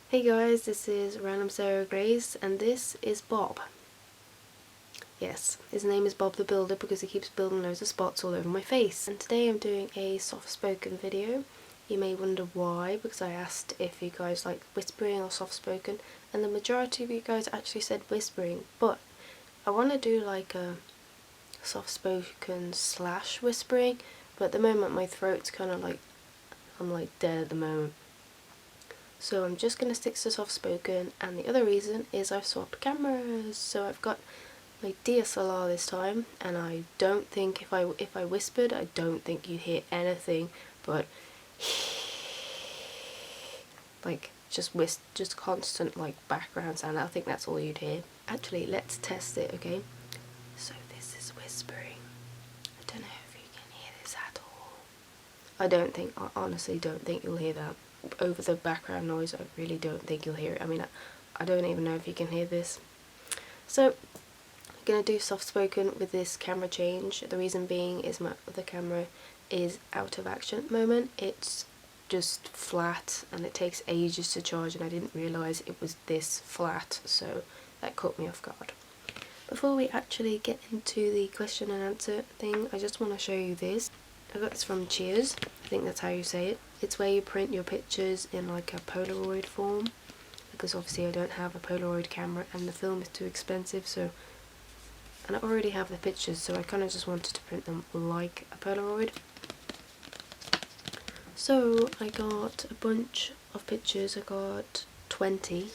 Hey guys, this is RandomSarahGrace and this is Bob. Yes, his name is Bob the Builder because he keeps building loads of spots all over my face. And today I'm doing a soft-spoken video. You may wonder why, because I asked if you guys like whispering or soft-spoken, and the majority of you guys actually said whispering, but I want to do like a soft-spoken / whispering, but at the moment my throat's kind of like, I'm like dead at the moment. So I'm just going to stick to soft spoken, and the other reason is I've swapped cameras. So I've got my DSLR this time, and I don't think if I whispered, I don't think you'd hear anything but like just constant like background sound. I think that's all you'd hear. Actually, let's test it, okay? So this is whispering. I don't know if you can hear this at all. I honestly don't think you'll hear that. Over the background noise, I really don't think you'll hear it. I mean, I don't even know if you can hear this. So I'm going to do soft spoken with this camera change. The reason being is my other camera is out of action at the moment. It's just flat and it takes ages to charge, and I didn't realise it was this flat, so that caught me off guard. Before we actually get into the question and answer thing, I just want to show you this. I got this from Cheers, I think that's how you say it. It's where you print your pictures in like a Polaroid form, because obviously I don't have a Polaroid camera and the film is too expensive, so, and I already have the pictures, so I kind of just wanted to print them like a Polaroid. So I got a bunch of pictures. I got 20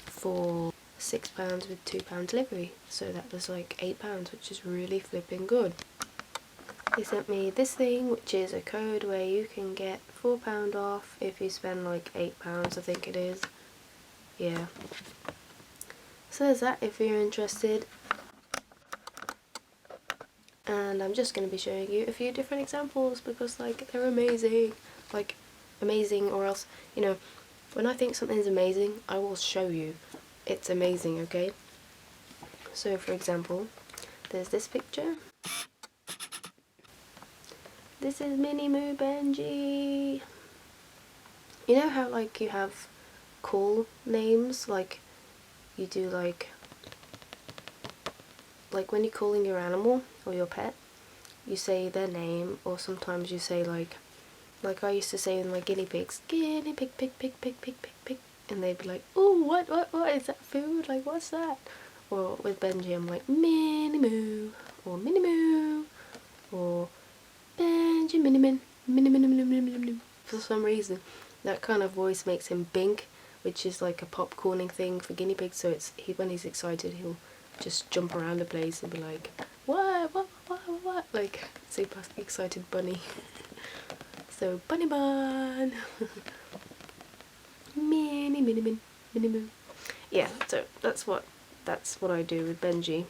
for £6 with £2 delivery, so that was like £8, which is really flipping good. They sent me this thing, which is a code where you can get £4 off if you spend like £8, I think it is. Yeah. So there's that if you're interested. And I'm just going to be showing you a few different examples because like they're amazing. Like amazing, or else, you know, when I think something's amazing, I will show you it's amazing, okay? So for example, there's this picture. This is Mini Moo Benji. You know how like you have cool names, like you do like when you're calling your animal or your pet, you say their name, or sometimes you say like I used to say with my guinea pigs, guinea pig, pig, pig, pig, pig, pig, pig, and they'd be like, oh, what is that food? Like, what's that? Or with Benji, I'm like, Mini Moo, or Mini Moo, or Benji Mini Min, Mini Mini Mini Mini Mini. For some reason, that kind of voice makes him bink, which is like a popcorning thing for guinea pigs. So it's when he's excited, he'll just jump around the place and be like, what, like super excited bunny. So bunny bun. Mini Mini Min, Mini Moo. Yeah, so that's what I do with Benji.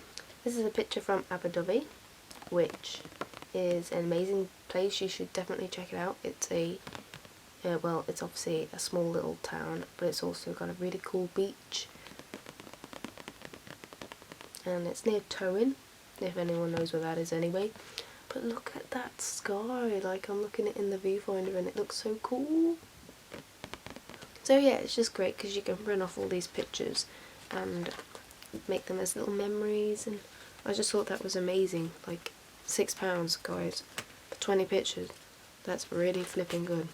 This is a picture from Abu Dhabi, which is an amazing place. You should definitely check it out. It's well, it's obviously a small little town, but it's also got a really cool beach, and it's near Towin, if anyone knows where that is anyway. But look at that sky, like I'm looking at it in the viewfinder and it looks so cool. So yeah, it's just great because you can print off all these pictures and make them as little memories, and I just thought that was amazing. Like £6, guys, for 20 pictures. That's really flipping good.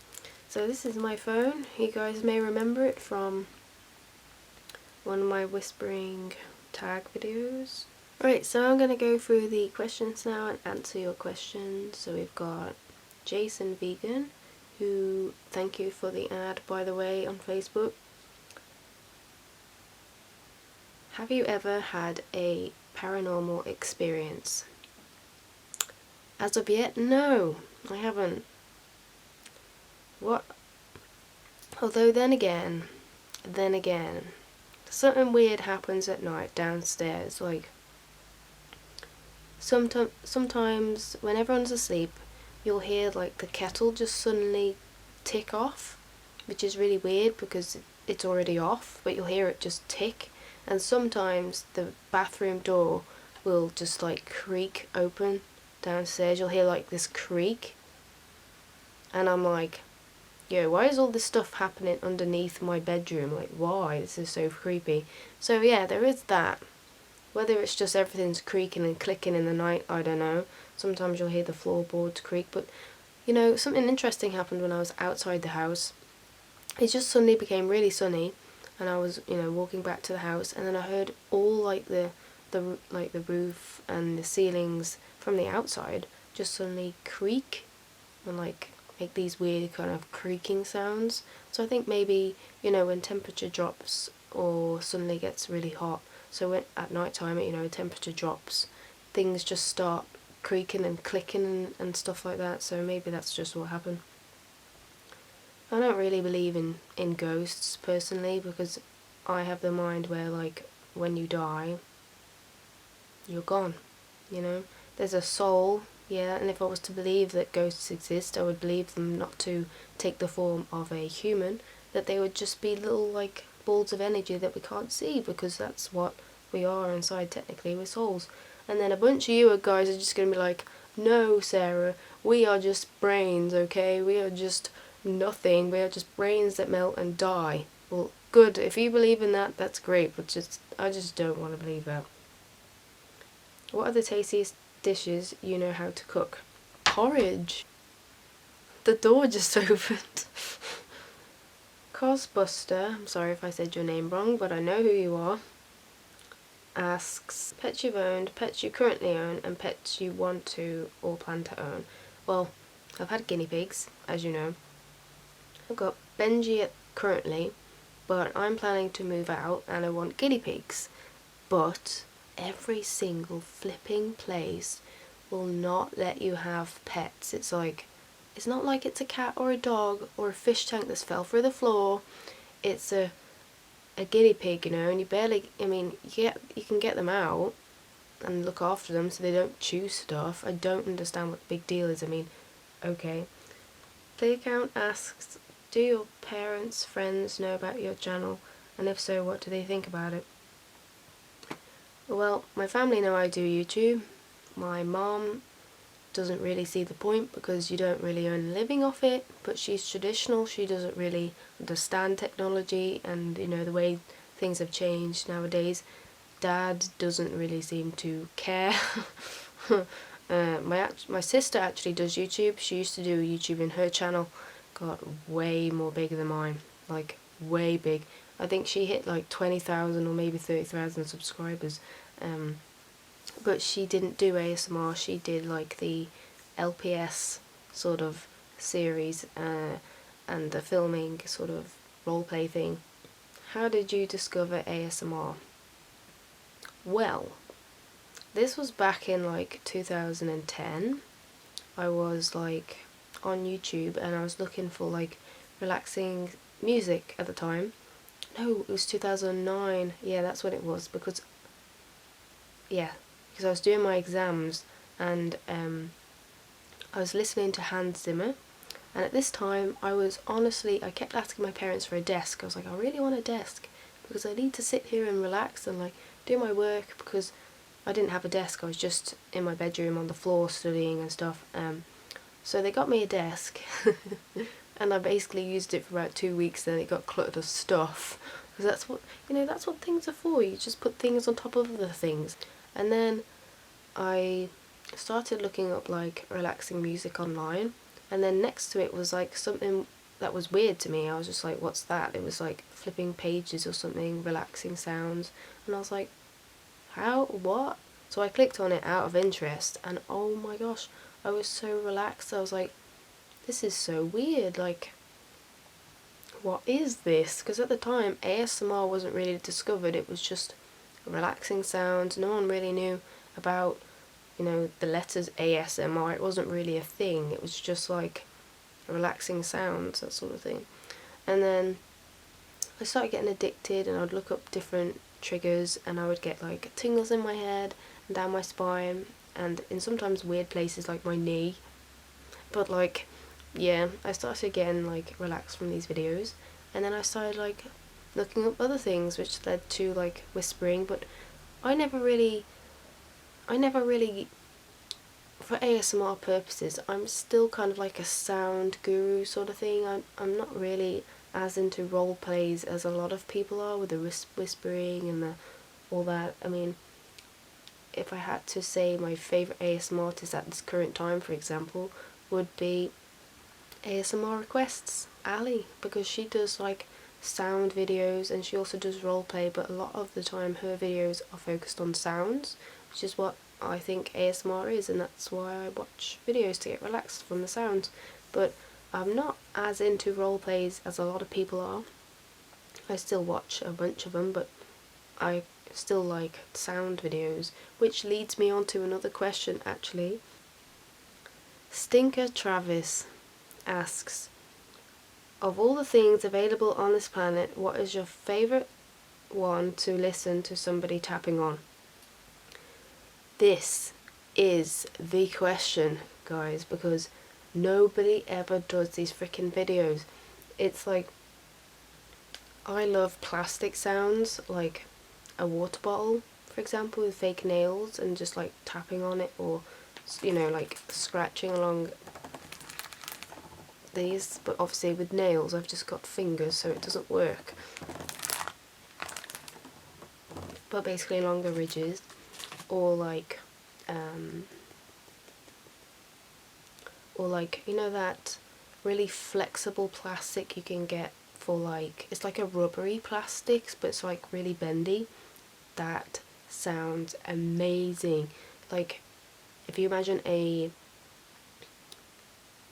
So this is my phone. You guys may remember it from one of my whispering tag videos. Right, so I'm going to go through the questions now and answer your questions. So we've got Jason Vegan, who, thank you for the ad by the way on Facebook. Have you ever had a paranormal experience? As of yet, no, I haven't. What? Although then again, something weird happens at night downstairs. Like sometimes when everyone's asleep, you'll hear like the kettle just suddenly tick off, which is really weird because it's already off, but you'll hear it just tick. And sometimes the bathroom door will just like creak open downstairs. You'll hear like this creak, and I'm like, yo, why is all this stuff happening underneath my bedroom? Like, why? This is so creepy. So yeah, there is that. Whether it's just everything's creaking and clicking in the night, I don't know. Sometimes you'll hear the floorboards creak, but you know, something interesting happened when I was outside the house. It just suddenly became really sunny, and I was, you know, walking back to the house, and then I heard all like the roof and the ceilings from the outside just suddenly creak and like make these weird kind of creaking sounds. So I think maybe, you know, when temperature drops or suddenly gets really hot, so when, at night time, you know, temperature drops, things just start creaking and clicking and stuff like that. So maybe that's just what happened. I don't really believe in ghosts personally, because I have the mind where like when you die, you're gone, you know. There's a soul, yeah, and if I was to believe that ghosts exist, I would believe them not to take the form of a human, that they would just be little like balls of energy that we can't see, because that's what we are inside technically, we're souls. And then a bunch of you guys are just going to be like, no Sarah, we are just brains, okay, we are just nothing, we are just brains that melt and die. Well, good, if you believe in that, that's great, but I just don't want to believe that. What are the tastiest dishes you know how to cook? Porridge. The door just opened. Cosbuster, I'm sorry if I said your name wrong, but I know who you are, asks, pets you've owned, pets you currently own, and pets you want to or plan to own. Well, I've had guinea pigs, as you know. I've got Benji currently, but I'm planning to move out and I want guinea pigs. But every single flipping place will not let you have pets. It's like, it's not like it's a cat or a dog or a fish tank that's fell through the floor. It's a guinea pig, you know, and you barely, I mean, you can get them out and look after them so they don't chew stuff. I don't understand what the big deal is. I mean, okay. Play account asks, do your parents, friends know about your channel? And if so, what do they think about it? Well, my family know I do YouTube. My mom doesn't really see the point because you don't really earn a living off it, but she's traditional, she doesn't really understand technology and, you know, the way things have changed nowadays. Dad doesn't really seem to care. My sister actually does YouTube. She used to do YouTube in her channel. Got way more big than mine, like way big. I think she hit like 20,000 or maybe 30,000 subscribers. But she didn't do ASMR, she did like the LPS sort of series and the filming sort of roleplay thing. How did you discover ASMR? Well, this was back in like 2010. I was like on YouTube and I was looking for like relaxing music at the time. No, it was 2009. Yeah, that's what it was, because I was doing my exams and I was listening to Hans Zimmer, and at this time I kept asking my parents for a desk. I was like, I really want a desk because I need to sit here and relax and like do my work, because I didn't have a desk, I was just in my bedroom on the floor studying and stuff. So they got me a desk and I basically used it for about 2 weeks, then it got cluttered of stuff, because that's what, you know, that's what things are for, you just put things on top of other things. And then I started looking up like relaxing music online, and then next to it was like something that was weird to me. I was just like, what's that? It was like flipping pages or something, relaxing sounds, and I was like, how, what? So I clicked on it out of interest, and oh my gosh, I was so relaxed. I was like, this is so weird, like, what is this? Because at the time ASMR wasn't really discovered, it was just relaxing sounds. No one really knew about, you know, the letters ASMR. It wasn't really a thing, it was just like relaxing sounds, that sort of thing. And then I started getting addicted, and I'd look up different triggers and I would get like tingles in my head and down my spine and in sometimes weird places like my knee. But like, yeah, I started getting like relaxed from these videos, and then I started like looking up other things which led to like whispering, but I never really for ASMR purposes, I'm still kind of like a sound guru sort of thing. I'm not really as into role plays as a lot of people are, with the whispering and all that. I mean, if I had to say my favourite ASMR artist at this current time, for example, would be ASMR Requests, Ali, because she does like sound videos and she also does roleplay, but a lot of the time her videos are focused on sounds, which is what I think ASMR is, and that's why I watch videos, to get relaxed from the sounds. But I'm not as into roleplays as a lot of people are. I still watch a bunch of them, but I still like sound videos, which leads me on to another question actually. Stinker Travis asks, of all the things available on this planet, what is your favourite one to listen to somebody tapping on? This is the question, guys, because nobody ever does these freaking videos. It's like, I love plastic sounds, like a water bottle, for example, with fake nails and just like tapping on it, or, you know, like scratching along these, but obviously with nails I've just got fingers so it doesn't work, but basically along the ridges, or like you know that really flexible plastic you can get for like, it's like a rubbery plastics but it's like really bendy. That sounds amazing. Like if you imagine a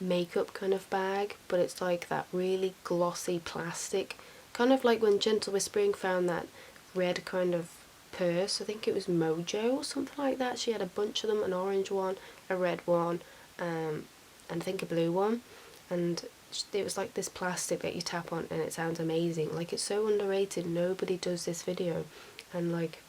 makeup kind of bag, but it's like that really glossy plastic, kind of like when Gentle Whispering found that red kind of purse, I think it was Mojo or something like that. She had a bunch of them, an orange one, a red one, and I think a blue one, and it was like this plastic that you tap on and it sounds amazing. Like, it's so underrated, nobody does this video, and like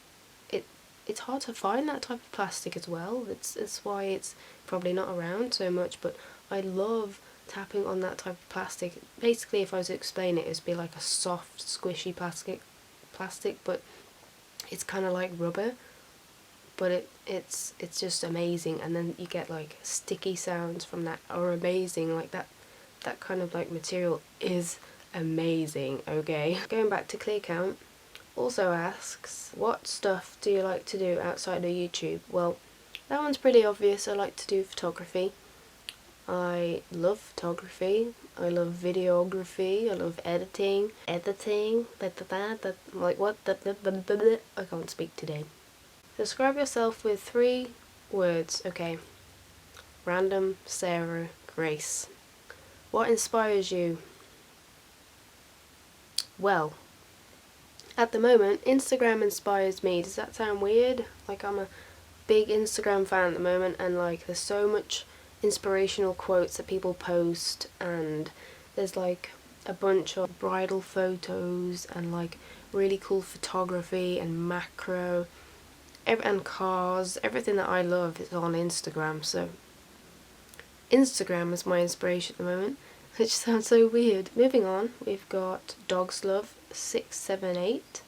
it's hard to find that type of plastic as well. It's why it's probably not around so much, but I love tapping on that type of plastic. Basically, if I was to explain it, it'd be like a soft, squishy plastic, but it's kind of like rubber, but it's just amazing. And then you get like sticky sounds from that are amazing. Like that kind of like material is amazing. Okay, going back to Clear Count, also asks, what stuff do you like to do outside of YouTube? Well, that one's pretty obvious. I like to do photography. I love photography, I love videography, I love editing, like what, I can't speak today. Describe yourself with 3 words, okay. Random Sarah Grace. What inspires you? Well, at the moment, Instagram inspires me. Does that sound weird? Like, I'm a big Instagram fan at the moment, and like there's so much inspirational quotes that people post, and there's like a bunch of bridal photos and like really cool photography and macro and cars. Everything that I love is on Instagram, so Instagram is my inspiration at the moment, which sounds so weird. Moving on, we've got Dogs Love 678.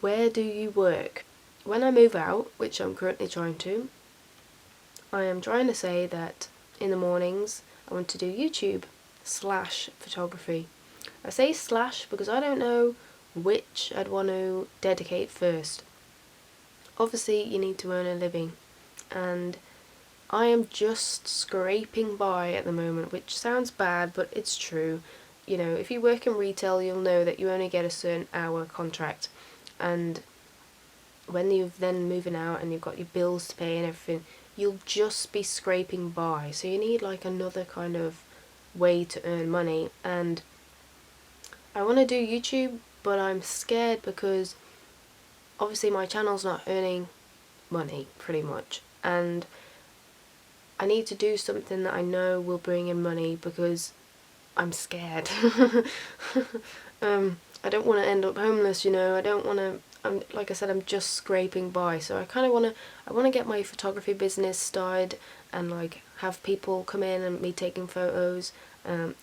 Where do you work? When I move out, which I'm currently trying to, I am trying to say that in the mornings I want to do YouTube / photography. I say slash because I don't know which I'd want to dedicate first. Obviously you need to earn a living, and I am just scraping by at the moment, which sounds bad but it's true. You know, if you work in retail you'll know that you only get a certain hour contract, and when you've then moving out and you've got your bills to pay and everything, you'll just be scraping by. So you need like another kind of way to earn money, and I want to do YouTube, but I'm scared because obviously my channel's not earning money pretty much, and I need to do something that I know will bring in money because I'm scared. I don't want to end up homeless, you know. I don't want to, like I said, I'm just scraping by, so I kind of want to get my photography business started and like have people come in and me taking photos,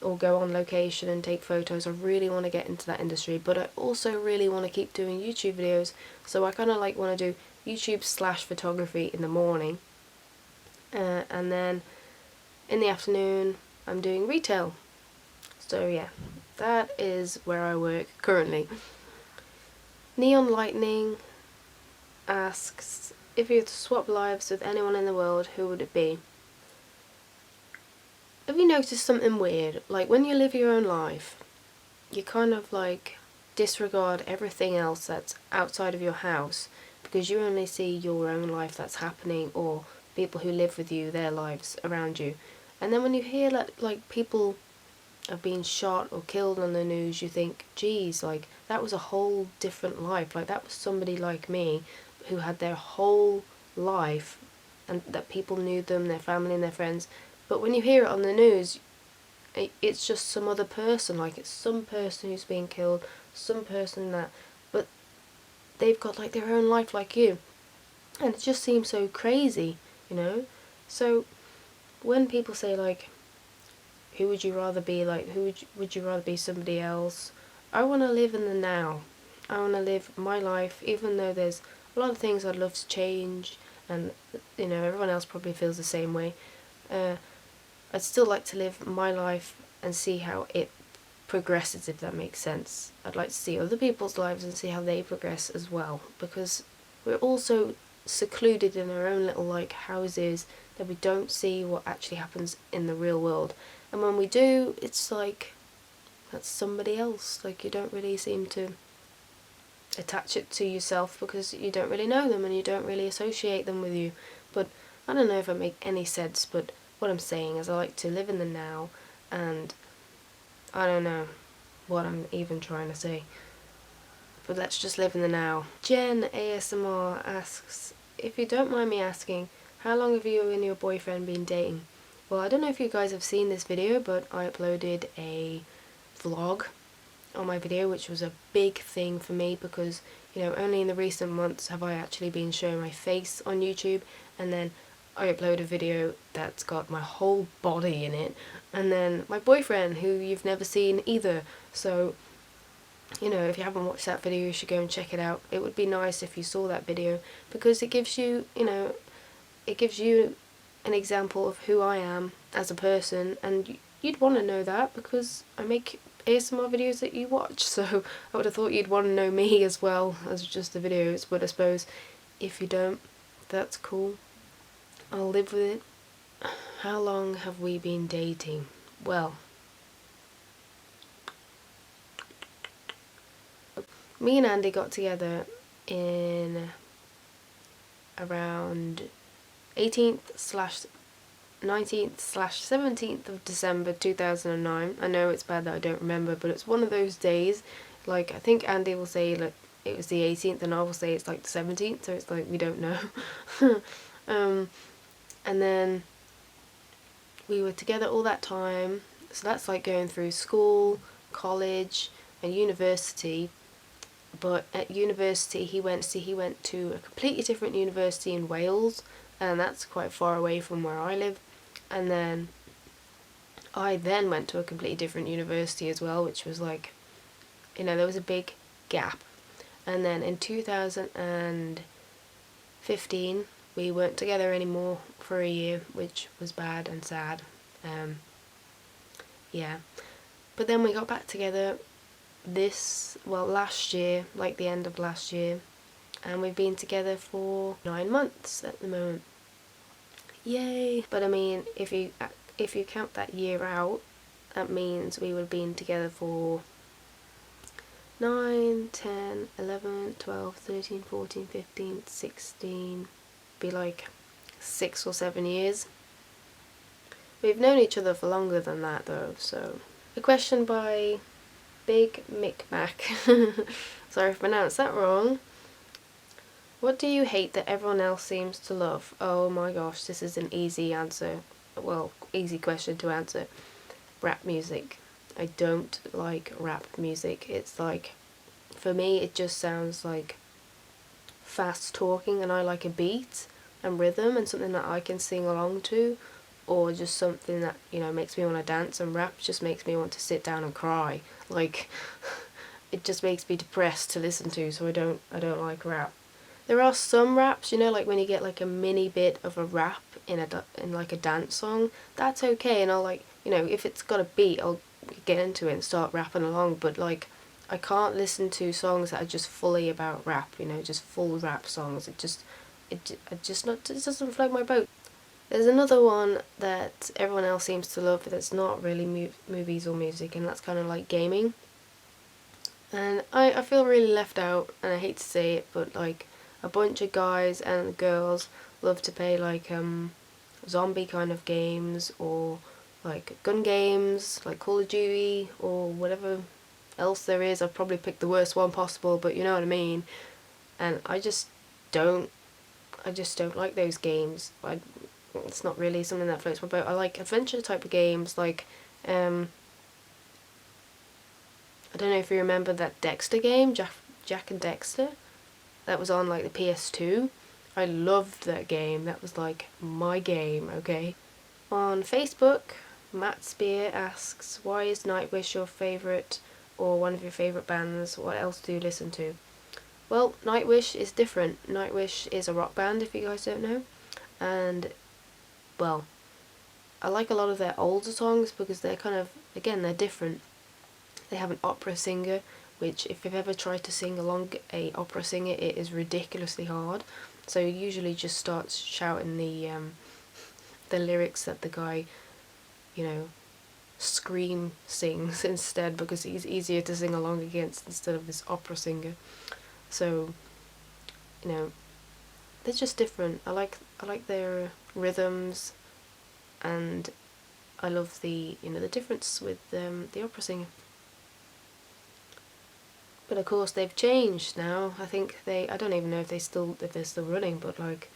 or go on location and take photos. I really want to get into that industry, but I also really want to keep doing YouTube videos, so I kind of like want to do YouTube / photography in the morning, and then in the afternoon I'm doing retail. So yeah, that is where I work currently. Neon Lightning asks, if you had to swap lives with anyone in the world, who would it be? Have you noticed something weird? Like when you live your own life, you kind of like disregard everything else that's outside of your house because you only see your own life that's happening, or people who live with you, their lives around you. And then when you hear that like people have been shot or killed on the news, you think, geez, like that was a whole different life. Like that was somebody like me who had their whole life, and that people knew them, their family and their friends. But when you hear it on the news, it's just some other person. Like it's some person who's being killed, some person that, but they've got like their own life like you, and it just seems so crazy, you know. So when people say like, who would you rather be, like who would you rather be somebody else, I want to live in the now. I want to live my life, even though there's a lot of things I'd love to change, and you know everyone else probably feels the same way. I'd still like to live my life and see how it progresses, if that makes sense. I'd like to see other people's lives and see how they progress as well, because we're also secluded in our own little like houses that we don't see what actually happens in the real world. And when we do, it's like that's somebody else. Like you don't really seem to attach it to yourself because you don't really know them and you don't really associate them with you. But I don't know if I make any sense, but what I'm saying is I like to live in the now, and I don't know what I'm even trying to say, but let's just live in the now. Jen ASMR asks, if you don't mind me asking, how long have you and your boyfriend been dating? Well, I don't know if you guys have seen this video, but I uploaded a vlog on my video, which was a big thing for me because, you know, only in the recent months have I actually been showing my face on YouTube, and then I upload a video that's got my whole body in it, and then my boyfriend, who you've never seen either. So, you know, if you haven't watched that video, you should go and check it out. It would be nice if you saw that video because it gives you, you know, it gives you an example of who I am as a person, and you'd want to know that because I make ASMR videos that you watch, so I would have thought you'd want to know me as well as just the videos, but I suppose if you don't, that's cool. I'll live with it. How long have we been dating? Well, me and Andy got together in around 18th/19th/17th of December 2009. I know it's bad that I don't remember, but it's one of those days. Like, I think Andy will say like it was the 18th and I will say it's like the 17th, so it's like we don't know. And then we were together all that time, so that's like going through school, college and university. But at university he went to a completely different university in Wales, and that's quite far away from where I live. And then I then went to a completely different university as well, which was like, you know, there was a big gap. And then in 2015 we weren't together anymore for a year, which was bad and sad. Yeah, but then we got back together last year, like the end of last year, and we've been together for 9 months at the moment. Yay! But I mean, if you count that year out, that means we would have been together for 9, 10, 11, 12, 13, 14, 15, 16, be like 6 or 7 years. We've known each other for longer than that though, so. A question by Big Micmac. Sorry if I pronounced that wrong. What do you hate that everyone else seems to love? Oh my gosh, this is an easy answer. Well, easy question to answer. Rap music. I don't like rap music. It's like, for me, it just sounds like fast talking, and I like a beat and rhythm and something that I can sing along to, or just something that, you know, makes me want to dance. And rap just makes me want to sit down and cry. Like, it just makes me depressed to listen to, so I don't like rap. There are some raps, you know, like when you get like a mini bit of a rap in like a dance song, that's okay, and I'll like, you know, if it's got a beat, I'll get into it and start rapping along. But like, I can't listen to songs that are just fully about rap, you know, just full rap songs. It doesn't float my boat. There's another one that everyone else seems to love that's not really movies or music, and that's kind of like gaming. And I feel really left out, and I hate to say it, but like a bunch of guys and girls love to play like zombie kind of games, or like gun games like Call of Duty or whatever else there is. I've probably picked the worst one possible, but you know what I mean. And don't I just don't like those games. It's not really something that floats my boat. I like adventure type of games, like I don't know if you remember that Dexter game, Jack and Dexter, that was on like the PS2. I loved that game. That was like my game, okay? On Facebook, Matt Spear asks, why is Nightwish your favourite, or one of your favourite bands? What else do you listen to? Well, Nightwish is different. Nightwish is a rock band, if you guys don't know. And, well, I like a lot of their older songs because they're kind of, again, they're different. They have an opera singer, which if you've ever tried to sing along a opera singer, it is ridiculously hard. So you usually just starts shouting the lyrics that the guy, you know, scream sings instead, because he's easier to sing along against instead of this opera singer. So, you know, they're just different. I like their rhythms, and I love the difference with the opera singer. But of course they've changed now. I think I don't even know if they're still running, but like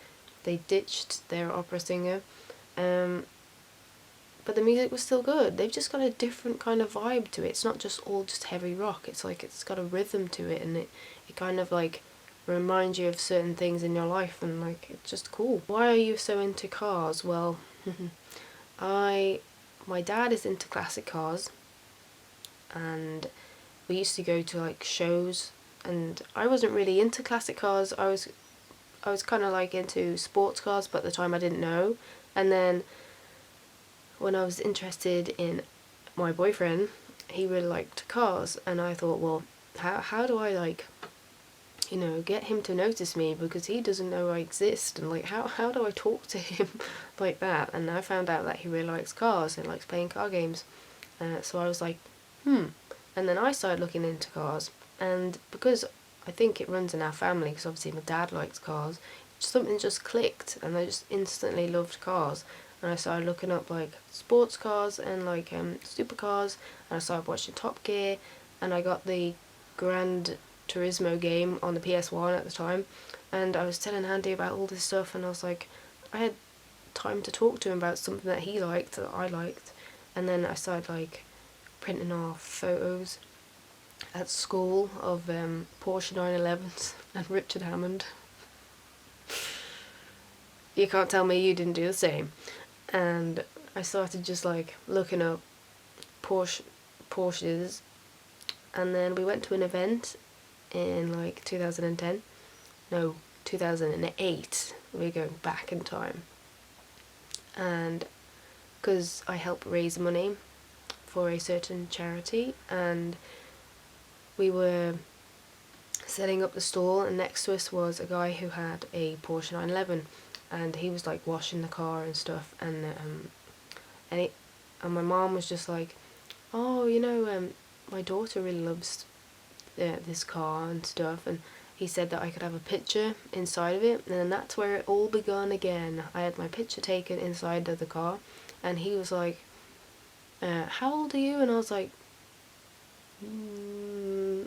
they ditched their opera singer. But the music was still good. They've just got a different kind of vibe to it. It's not just all just heavy rock. It's like it's got a rhythm to it, and it kind of like reminds you of certain things in your life, and like it's just cool. Why are you so into cars? Well, my dad is into classic cars, and we used to go to like shows, and I wasn't really into classic cars. I was kind of like into sports cars, but at the time I didn't know. And then when I was interested in my boyfriend, he really liked cars, and I thought, well, how do I like, you know, get him to notice me, because he doesn't know I exist, and like how do I talk to him like that? And I found out that he really likes cars and likes playing car games. So I was like, and then I started looking into cars, and because I think it runs in our family, because obviously my dad likes cars, something just clicked, and I just instantly loved cars. And I started looking up like sports cars and like supercars, and I started watching Top Gear, and I got the Gran Turismo game on the PS1 at the time, and I was telling Andy about all this stuff, and I was like, I had time to talk to him about something that he liked, that I liked. And then I started like printing off photos at school of Porsche 911s and Richard Hammond. You can't tell me you didn't do the same. And I started just like looking up Porsches, and then we went to an event in like 2010. No, 2008. We're going back in time. And because I help raise money for a certain charity, and we were setting up the stall, and next to us was a guy who had a Porsche 911, and he was like washing the car and stuff, and my mom was just like, oh, you know, my daughter really loves this car and stuff, and he said that I could have a picture inside of it, and then that's where it all begun again. I had my picture taken inside of the car, and he was like, how old are you? And I was like,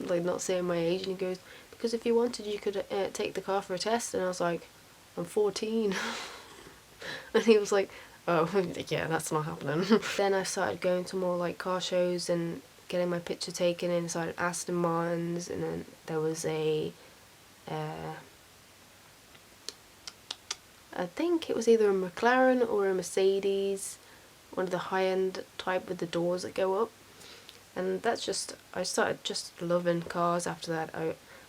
like not saying my age, and he goes, because if you wanted you could take the car for a test. And I was like, I'm 14. And he was like, oh yeah, that's not happening. Then I started going to more like car shows and getting my picture taken inside Aston Martins, and then there was a I think it was either a McLaren or a Mercedes, one of the high-end type with the doors that go up. And that's just, I started just loving cars after that.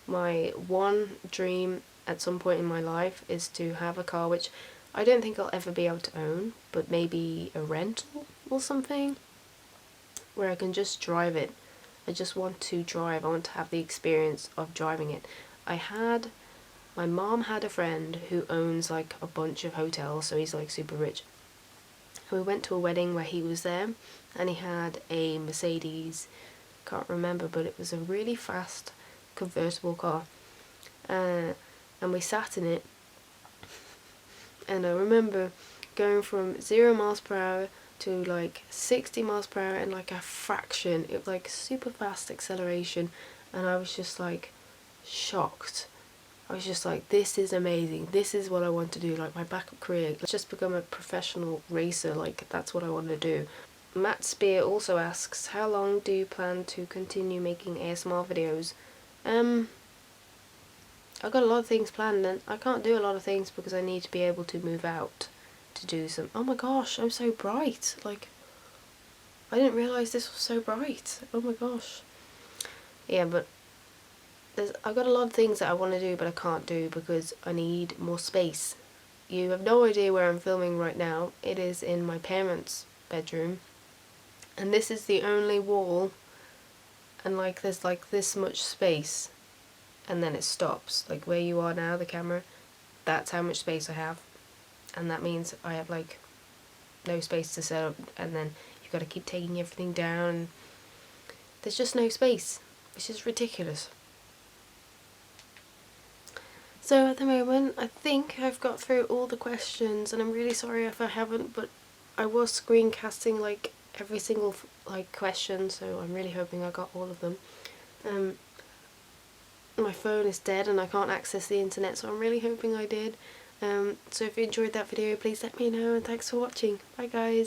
My one dream at some point in my life is to have a car, which I don't think I'll ever be able to own, but maybe a rental or something where I can just drive it. I just want to drive. I want to have the experience of driving it. My mom had a friend who owns like a bunch of hotels, so he's like super rich. We went to a wedding where he was there, and he had a Mercedes, can't remember, but it was a really fast convertible car. And we sat in it, and I remember going from 0 miles per hour to like 60 miles per hour in like a fraction. It was like super fast acceleration, and I was just like shocked. I was just like, this is amazing. This is what I want to do. Like my backup career, just become a professional racer. Like that's what I want to do. Matt Spear also asks, how long do you plan to continue making ASMR videos? I've got a lot of things planned, and I can't do a lot of things because I need to be able to move out to do some. Oh my gosh, I'm so bright. Like, I didn't realise this was so bright. Oh my gosh. Yeah, but I've got a lot of things that I want to do but I can't do because I need more space. You have no idea where I'm filming right now. It is in my parents' bedroom, and this is the only wall, and like there's like this much space, and then it stops. Like where you are now, the camera, that's how much space I have, and that means I have like no space to set up, and then you've got to keep taking everything down. There's just no space. It's just ridiculous. So at the moment, I think I've got through all the questions, and I'm really sorry if I haven't, but I was screencasting like every single like question, so I'm really hoping I got all of them. My phone is dead and I can't access the internet, so I'm really hoping I did. So if you enjoyed that video, please let me know, and thanks for watching. Bye guys.